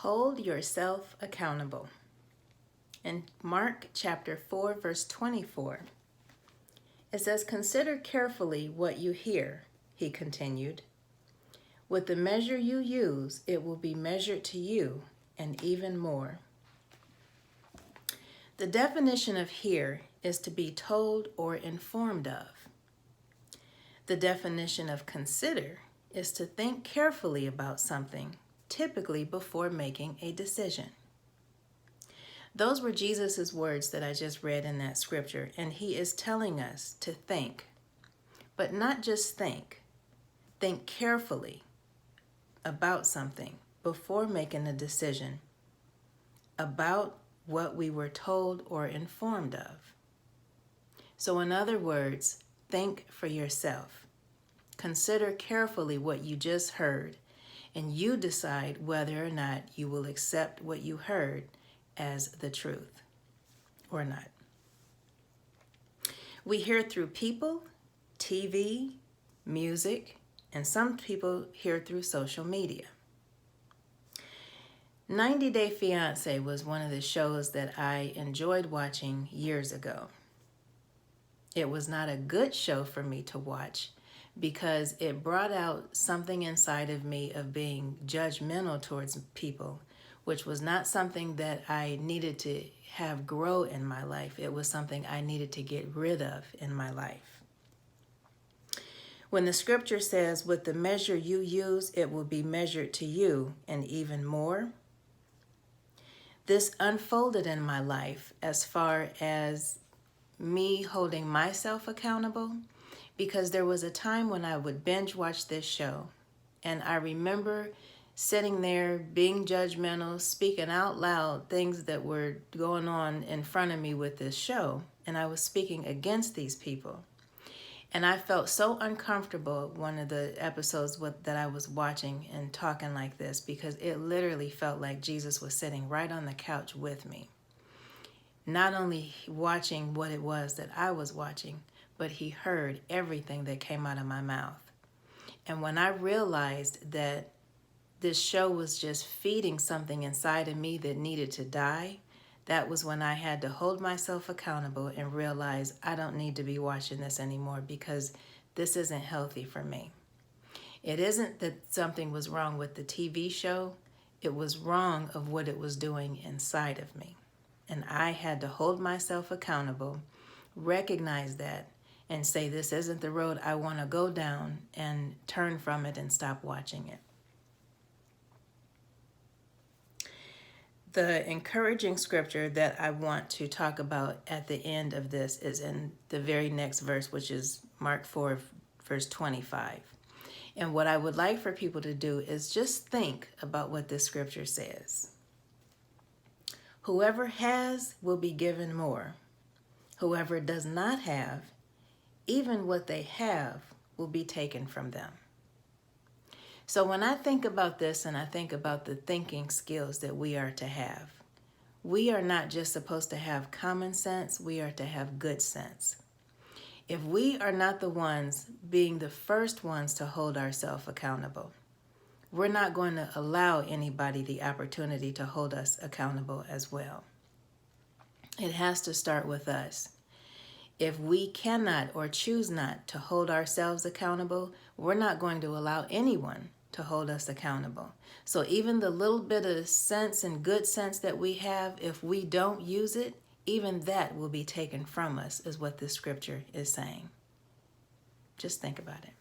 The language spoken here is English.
Hold yourself accountable. In Mark chapter 4, verse 24, it says, "Consider carefully what you hear," he continued. "With the measure you use, it will be measured to you, and even more." The definition of hear is to be told or informed of. The definition of consider is to think carefully about something, typically before making a decision. Those were Jesus' words that I just read in that scripture, and he is telling us to think, but not just think. Think carefully about something before making a decision about what we were told or informed of. So in other words, think for yourself. Consider carefully what you just heard, and you decide whether or not you will accept what you heard as the truth or not. We hear through people, TV, music, and some people hear through social media. 90 Day Fiancé was one of the shows that I enjoyed watching years ago. It was not a good show for me to watch because it brought out something inside of me of being judgmental towards people, which was not something that I needed to have grow in my life. It was something I needed to get rid of in my life. When the scripture says, "With the measure you use, it will be measured to you, and even more," this unfolded in my life as far as me holding myself accountable, because there was a time when I would binge watch this show, and I remember sitting there being judgmental, speaking out loud things that were going on in front of me with this show, and I was speaking against these people. And I felt so uncomfortable one of the episodes that I was watching and talking like this, because it literally felt like Jesus was sitting right on the couch with me. Not only watching what it was that I was watching, but he heard everything that came out of my mouth. And when I realized that this show was just feeding something inside of me that needed to die, that was when I had to hold myself accountable and realize I don't need to be watching this anymore, because this isn't healthy for me. It isn't that something was wrong with the TV show. It was wrong of what it was doing inside of me. And I had to hold myself accountable, recognize that, and say this isn't the road I want to go down, and turn from it and stop watching it. The encouraging scripture that I want to talk about at the end of this is in the very next verse, which is Mark 4, verse 25. And what I would like for people to do is just think about what this scripture says. Whoever has will be given more. Whoever does not have, even what they have will be taken from them. So when I think about this and I think about the thinking skills that we are to have, we are not just supposed to have common sense, we are to have good sense. If we are not the ones being the first ones to hold ourselves accountable, we're not going to allow anybody the opportunity to hold us accountable as well. It has to start with us. If we cannot or choose not to hold ourselves accountable, we're not going to allow anyone to hold us accountable. So even the little bit of sense and good sense that we have, if we don't use it, even that will be taken from us, is what this scripture is saying. Just think about it.